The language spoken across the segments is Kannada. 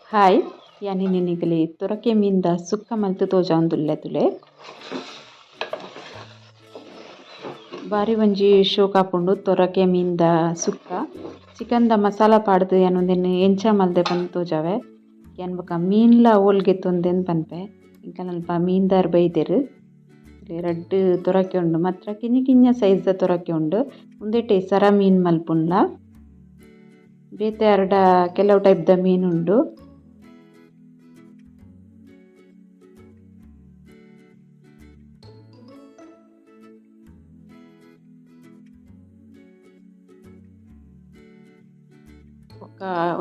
ಹಾಯ್ ಯಾನಿ ನಿನಗಲಿ ತೊರಕೆ ಮೀನ್ದ ಸುಕ್ಕ ಮಲ್ತು ತೋಜಾಂದುಲ್ಲೆ ತುಲೆ ಬಾರಿ ಒಂಜಿ ಶೋಕ್ ಆಪುಂಡು ತೊರಕೆ ಮೀನ್ದ ಸುಕ್ಕ ಚಿಕನ್ದ ಮಸಾಲ ಪಾಡ್ದು ಯಾನೊಂದೆನ್ ಎಂಚ ಮಲ್ದೆ ಪಂದ್ ತೋಜಾವೆ ಯಾನ್ ಬೊಕ ಮೀನ್ಲ ಓಲ್ಗೆ ತೊಂದೆನ್ ಪನ್ಪೆ ಇಂಕ ನಲ್ಪ ಮೀನ್ದಾರ್ ಬೈದೆರ್ ರಡ್ಡ್ ತೊರಕೆ ಉಂಡು ಮಾತ್ರ ಕಿಂಜ ಕಿಂಜ ಸೈಜ್ದ ತೊರಕೆ ಉಂಡು ಉಂದೆಟೆ ಸರ ಮೀನ್ ಮಲ್ಪುನ್ಲ ಬೇತೆ ಅರ್ಡ ಕೆಲವು ಟೈಪ್ದ ಮೀನ್ ಉಂಡು.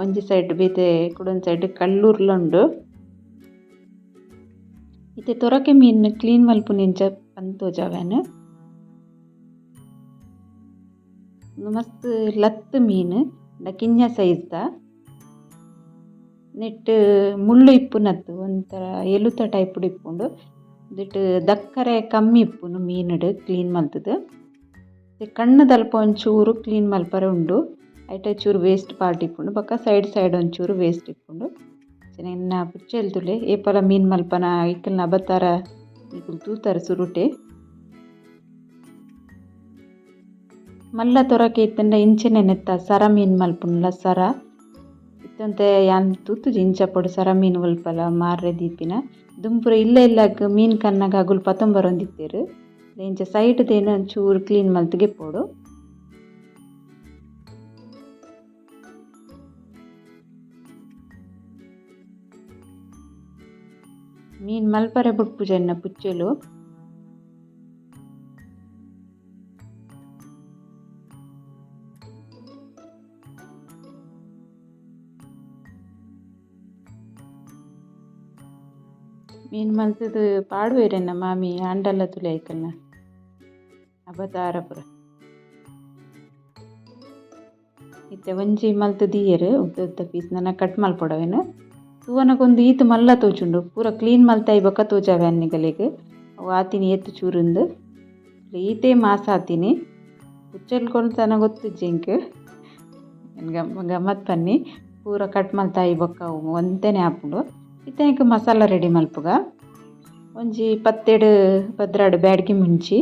ಒಂಜಿ ಸೈಡ್ ಬೇತೆ ಕುಡೊಂದು ಸೈಡ್ ಕಲ್ಲೂರ್ಲ ಉಂಡು. ಇತ್ತೆ ತೊರಕೆ ಮೀನ್ ಕ್ಲೀನ್ ಮಲ್ಪುನೆಂಚ ಪಂದ್ ತೋಜಾವೆನ್ ಮಸ್ತ್ ಲತ್ ಮೀನ್ ಕಿಂಜ ಸೈಜ್ದ ನೆಟ್ ಮುಳ್ಳು ಇಪ್ಪುನತ್ತು ಒಂಥರ ಎಲುತ ಟೈಪ್ಡ್ ಇಪ್ಪುಂಡು ದಿಟ್ ದಕ್ಕರೆ ಕಮ್ಮಿ ಇಪ್ಪುನು ಮೀನುಡು ಕ್ಲೀನ್ ಮಲ್ತುದು ಕಣ್ಣು ದಲ್ಪ ಒಂಚೂರು ಕ್ಲೀನ್ ಮಲ್ಪರೆ ಉಂಡು ಐಟ ಚೂರು ವೇಸ್ಟ್ ಪಾರ್ಟ್ ಇಪ್ಪುಂಡು ಬೊಕ್ಕ ಸೈಡ್ ಒಂಚೂರು ವೇಸ್ಟ್ ಇಪ್ಪುಂಡು ಎನ್ನ ಪುಚ್ಚೆಲ್ ತುಲೆ ಏಪಲ ಮೀನ್ ಮಲ್ಪನ ಇಕ್ಕಲ್ನ ಬತ್ತಾರ ಇಕ್ಕಲ್ ತೂತರ ಸುರುಟೆ ಮಲ್ಲ ತೊರಕೆ ಇತ್ತಂಡ ಇಂಚೆನೆ ನೆತ್ತ ಸರ ಮೀನ್ ಮಲ್ಪುನ್ಲ ಸರ ಇತ್ತಂತೆ ಯಾನ್ ತೂತುಜಿ ಇಂಚ ಪೊಡು ಸರ ಮೀನ್ ಒಲ್ಪಲ ಮಾರ್ರೆ ದೀಪಿನ ದುಂಪುರ ಇಲ್ಲಗ್ ಮೀನ್ ಕನ್ನಗ ಅಗುಲ್ ಪತೊಂಬರೊಂದಿತ್ತೆರ್ ಇಂಚ ಸೈಡ್ ದೇನ ಒಂಚೂರು ಕ್ಲೀನ್ ಮಲ್ತುಗೆ ಪೋಡು. ಮೀನ್ ಮಲ್ಪರೆ ಬುಡ್ಪುಜೆನ್ನ ಪುಚ್ಚೆಲು ಮೀನ್ ಮಲ್ತುದು ಪಾಡುವೆರೆನ್ನ ಮಾಮಿ ಆಂಡಲ ತುಲೆ ಐಕಲ್ನ ಅಬತಾರ ಪುರ ಇತ್ತೆ ಒಂಜಿ ಮಲ್ತು ದಿಯರ್ ಉದ್ದ ಉದ್ದ ಪೀಸ್ ನನ್ನ ಕಟ್ ಮಲ್ಪೊಡವೆನ್ ತೂವನಗೊಂದು ಈತ್ ಮಲ್ಲ ತೋಜುಂಡು ಪೂರ ಕ್ಲೀನ್ ಮಲ್ತಾಯಿ ಬೊಕ ತೋಜಾವೆ ಅನ್ನಿಗಲೆಗ್ ಅವು ಆತಿನಿ ಎತ್ತು ಚೂರುಂದು ಈತೆ ಮಾಸ ಆತಿನಿ ಪುಚ್ಚೆಲ್ ಕೊಲ್ತನ ಗೊತ್ತಿಜ್ಜಿ ಇಂಕ್ ಗಮ್ಮತ್ ಪನ್ನಿ ಪೂರ ಕಟ್ ಮಲ್ತಾಯಿ ಬೊಕ ಅವು ಒಂತೆನೆ ಆಪುಂಡು ಇತ್ತನಿಕ್ ಮಸಾಲ ರೆಡಿ ಮಲ್ಪುಗ ಒಂಜಿ 17 ಬ್ಯಾಡ್ಗಿ ಮುಂಚಿ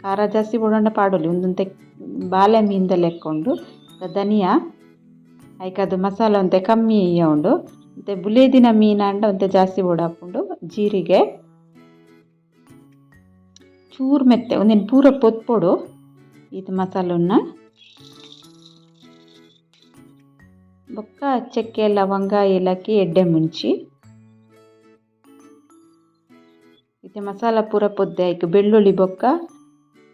ಖಾರ ಜಾಸ್ತಿ ಬೋಡಂಡ ಪಾಡೊಲಿ ಒಂದೊಂತೆ ಬಾಲೆ ಮೀನ್ದ ಲೆಕ್ಕೊಂಡು ಧನಿಯಾ ಐಕದು ಮಸಾಲ ಒಂತೆ ಕಮ್ಮಿ ಉಂಡು ಮತ್ತು ಬುಲೇದಿನ ಮೀನಾಂಡ ಒಂತೆ ಜಾಸ್ತಿ ಬೋಡಾಪುಂಡು ಜೀರಿಗೆ ಚೂರು ಮೆತ್ತೆ ಒಂದಿನ ಪೂರ ಪೊತ್ಪೊಡು ಇದು ಮಸಾಲನ್ನ ಬೊಕ್ಕ ಚಕ್ಕೆ ಲವಂಗ ಏಲಕ್ಕಿ ಎಡ್ಡೆ ಮುಂಚಿ ಇತ್ತೆ ಮಸಾಲ ಪೂರ ಪೊದ್ದೆ ಆಯ್ಕೆ ಬೆಳ್ಳುಳ್ಳಿ ಬೊಕ್ಕ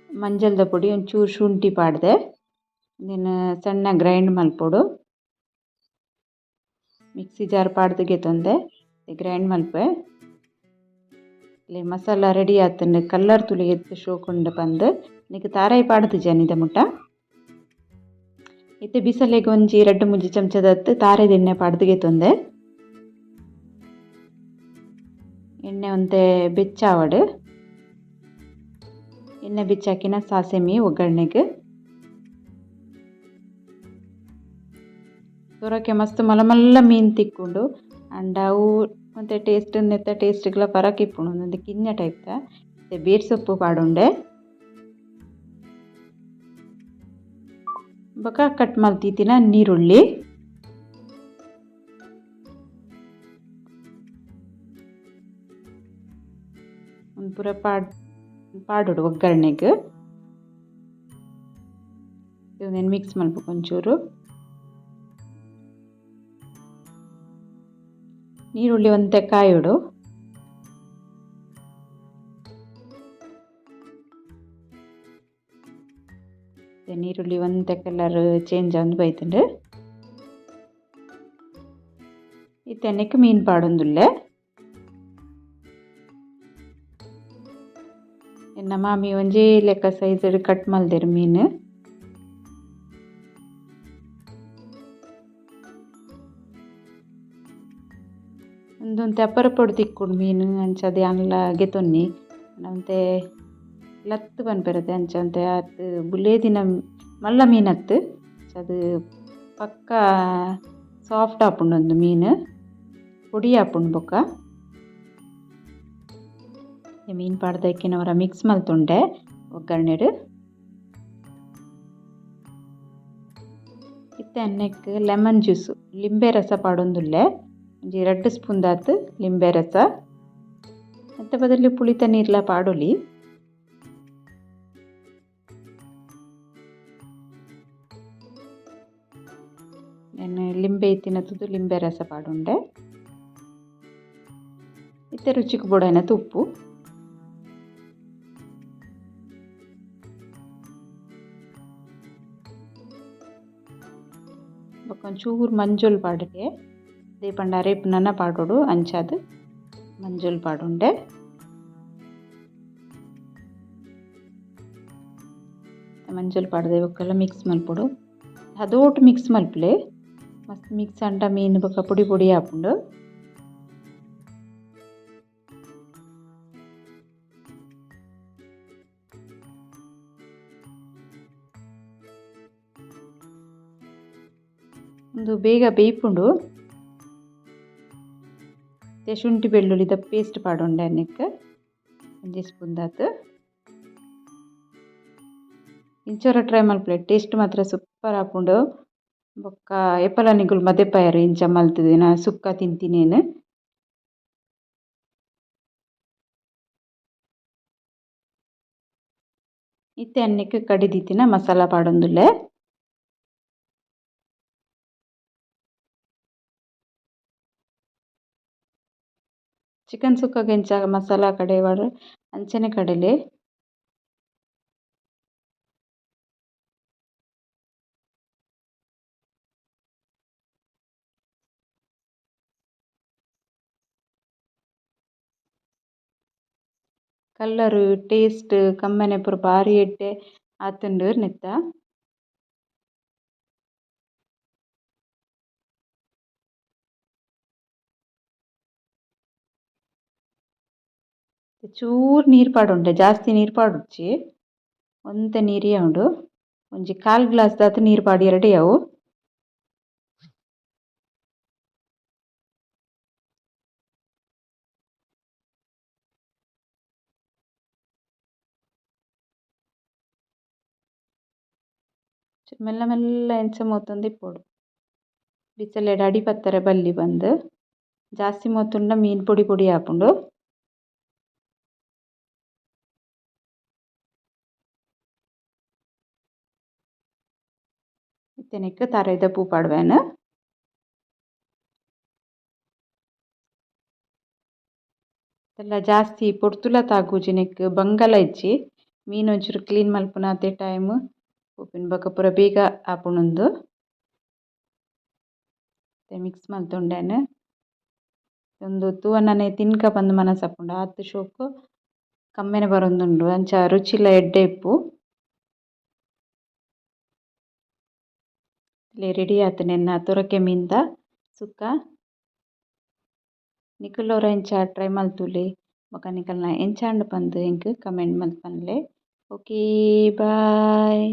ಮಂಜಲ್ದ ಪೊಡಿ ಒಂಚೂರು ಶುಂಠಿ ಪಾಡ್ದೆ ನೀನು ಸಣ್ಣ ಗ್ರೈಂಡ್ ಮಲ್ಪೊಡು ಮಿಕ್ಸಿ ಜಾರ್ ಪಾಡ್ದಿಗೆ ತೊಂದೆ ಗ್ರೈಂಡ್ ಮಲ್ಪೆ ಇಲ್ಲಿ ಮಸಾಲ ರೆಡಿ ಆತಂಡು ಕಲ್ಲರ್ ತುಳಿ ಎತ್ತು ಶೋಕುಂಡು ಬಂದು ನಿಕ್ ತಾರಾಯಿ ಪಾಡ್ದು ಜನಿದ ಮುಟ್ಟ ಇತ್ತೆ ಬಿಸಲೆಗೆ ಒಂಜಿ 2-3 ಚಮಚದತ್ತು ತಾರೆದ ಎಣ್ಣೆ ಪಾಡ್ದಿಗೆ ತೊಂದೆ ಎಣ್ಣೆ ಒಂತೆ ಬೆಚ್ಚಾವಡು ಎಣ್ಣೆ ಬೆಚ್ಚಾಕಿನ ಸಾಸೆಮಿ ಒಗ್ಗರಣೆಗೆ ತೊರಕೆ ಮಸ್ತ್ ಮಲ್ಲ ಮೀನು ತಿಕ್ಕೊಂಡು ಅಂಡ ಅವು ಮತ್ತು ಟೇಸ್ಟ್ ನೆತ್ತ ಟೇಸ್ಟ್ಗಳ ಪರಕ್ ಇಪ್ಪುಂಡು ಒಂದೊಂದು ಕಿಂಜ ಟೈಪ್ದ ಮತ್ತು ಬೇರ್ ಸೊಪ್ಪು ಪಾಡುಂಡೆ ಬೊಕ ಕಟ್ ಮಲ್ತಿತ್ತಿನ ನೀರುಳ್ಳಿ ಒಂದು ಪೂರ ಪಾಡುಡು ಒಗ್ಗರಣೆಗೆ ಇವನೇನು ಮಿಕ್ಸ್ ಮಲ್ಬೇಕು ಒಂಚೂರು ನೀರುಳ್ಳಿ ಒಂತೆ ಕಾಯೋಡು ನೀರುಳ್ಳಿ ಒಂತೆ ಕಲರ್ ಚೇಂಜ್ ಆಂದು ಬೈತುಂಡು ಇತ್ತೆನ್ನಕ್ಕೆ ಮೀನು ಪಾಡೊಂದುಲ್ಲೆ ಎನ್ನ ಮಾಮಿ ಒಂಜೇ ಲೆಕ್ಕ ಸೈಜ್ ಕಟ್ ಮಲ್ದೆರ್ ಮೀನು ಒಂದೊಂತೆ ಅಪ್ಪರ ಪೊಡು ತಿಕ್ಕೊಂಡು ಮೀನು ಅಂಚದೆ ಅನ್ಲ ಗೆತೊನ್ನಿ ಅಂತೆ ಲತ್ತು ಪನ್ಪೆರತೆ ಅಂಚಂತೆ ಅತ್ತು ಬುಲೇದಿನ ಮಲ್ಲ ಮೀನತ್ತು ಅದು ಪಕ್ಕ ಸಾಫ್ಟ್ ಆಪುಂಡು ಒಂದು ಮೀನು ಪುಡಿ ಹಾಪುಂಡು ಬೊಕ್ಕ ಮೀನು ಪಾಡ್ದ ಇಕ್ಕಿನವರ ಮಿಕ್ಸ್ ಮಲ್ತುಂಡೆ ಒಗ್ಗರಣೆಡು ಇತ್ತೆ ಅನ್ನಕ್ಕೆ ಲೆಮನ್ ಜ್ಯೂಸು ಲಿಂಬೆ ರಸ ಪಾಡೊಂದುಲ್ಲೆ ಒಂಜಿ 2 ಸ್ಪೂನ್ ದಾತ್ ಲಿಂಬೆ ರಸ ಮತ್ತೆ ಬದಲು ಪುಳಿತ ನೀರ್ಲ ಪಾಡೊಲಿ ನಾನು ಲಿಂಬೆ ಇತ್ತಿನ ತುದು ಲಿಂಬೆ ರಸ ಪಾಡುಂಡೆ ಇತ್ತೆ ರುಚಿಗೆ ಬೋಡಾಯಿನ ತುಪ್ಪು ಒಂಚೂರು ಮಂಜುಲ್ ಪಾಡಗೆ ದೇಪಂಡ ಅರೇಪು ನನ್ನ ಪಾಡೋಡು ಅಂಚಾದ ಮಂಜುಲ್ ಪಾಡುಂಡೆ ಮಂಜುಲ್ ಪಾಡ್ದೆ ಇವಕ್ಕೆಲ್ಲ ಮಿಕ್ಸ್ ಮಲ್ಪೊಡು ಅದೋಟು ಮಿಕ್ಸ್ ಮಲ್ಪಲೆ ಮಸ್ತ್ ಮಿಕ್ಸ್ ಅಂಟ ಮೀನು ಬೊಕ್ಕ ಪುಡಿ ಪುಡಿ ಹಾಪುಂಡು ಒಂದು ಬೇಗ ಬೇಯ್ಪುಂಡು ಶುಂಠಿ ಬೆಳ್ಳುಳ್ಳಿದ ಪೇಸ್ಟ್ ಪಾಡೊಂಡೆ ಅನ್ನಕ್ಕೆ 1 ಸ್ಪೂನ್ ದಾತ್ ಇಂಚರ ಟ್ರೈ ಮಲ್ಪಲೆ ಟೇಸ್ಟ್ ಮಾತ್ರ ಸೂಪರ್ ಆಪುಂಡು ಬೊಕ್ಕ ಎಪ್ಪಲ ನಿಗುಲು ಮದೆಪಾಯರು ಇಂಚ ಮಲ್ತುದು ನಾ ಸುಕ್ಕ ತಿಂತಿನೇನು ಇತ್ತೆ ಅನ್ನಕ್ಕೆ ಕಡಿದಿತ್ತಿನ ಮಸಾಲ ಪಾಡೊಂದುಲ್ಲೆ ಚಿಕನ್ ಸುಕ್ಕಗೆ ಎಂಚ ಮಸಾಲ ಕಡೆವಾಡು ಅಂಚನೆ ಕಡಲೆ ಕಲ್ಲರ್ ಟೇಸ್ಟ್ ಕಮ್ಮನೆ ಪೂರ ಬಾರಿ ಎಡ್ಡೆ ಆತುಂಡು ನೆತ್ತ ಚೂರು ನೀರು ಪಾಡುಂಡೆ ಜಾಸ್ತಿ ನೀರು ಪಾಡುಚ್ಚಿ ಒಂತೆ ನೀರಿಯ ಉಂಡು ಒಂಜಿ 1/4 ಗ್ಲಾಸ್ ದಾತ್ ನೀರು ಪಾಡಿ ರೆಡಿ ಅವು ಮೆಲ್ಲ ಮೆಲ್ಲ ಎಂಚ ಮೋತೊಂದು ಇಪ್ಪೊಡು ಬಿಸಲೆಡ್ ಅಡಿ ಪತ್ತರೆ ಬಲ್ಲಿ ಬಂದು ಜಾಸ್ತಿ ಮೋತುಂಡ ಮೀನು ಪುಡಿ ಪುಡಿ ಹಾಪುಂಡು ಇತ್ತೆನೆಕ್ ತಾರೆದ ಪೂ ಪಾಡ್ವೆನು ಎಲ್ಲ ಜಾಸ್ತಿ ಪೊರ್ತುಲ ತಾಗುಜಿನೆಕ್ ಬಂಗಲ ಇಜ್ಜಿ ಮೀನು ಒಂಚೂರು ಕ್ಲೀನ್ ಮಲ್ಪುನ ಅದೇ ಟೈಮ್ ಉಪ್ಪಿನ ಬೊಕ ಪೂರ ಬೇಗ ಆಪುಂಡು ಮಿಕ್ಸ್ ಮಲ್ತುಂಡೆನು ಒಂದು ತೂವನನೆ ತಿನ್ಕ ಬಂದು ಮನಸ್ಸಾಪುಂಡು ಆತ್ ಶೋಕು ಕಮ್ಮೆನೆ ಬರೊಂದುಂಡು ಅಂಚ ರುಚಿಲ ಎಡ್ಡೆ ಇಪ್ಪು ರೆಡಿ ಆತು ನೆನ್ನ ತೊರಕೆ ಮೀನ್ದ ಸುಕ್ಕ ನಿಕುಲೋರ ಎಂಚ ಟ್ರೈ ಮಲ್ತುಲೆ ಬೊಕ ನಿಕಲ್ನ ಎಂಚಾಂಡ್ ಪಂದ್ ಎಂಕ್ ಕಮೆಂಟ್ ಮಲ್ಪನ್ಲೆ ಓಕೆ ಬಾಯ್.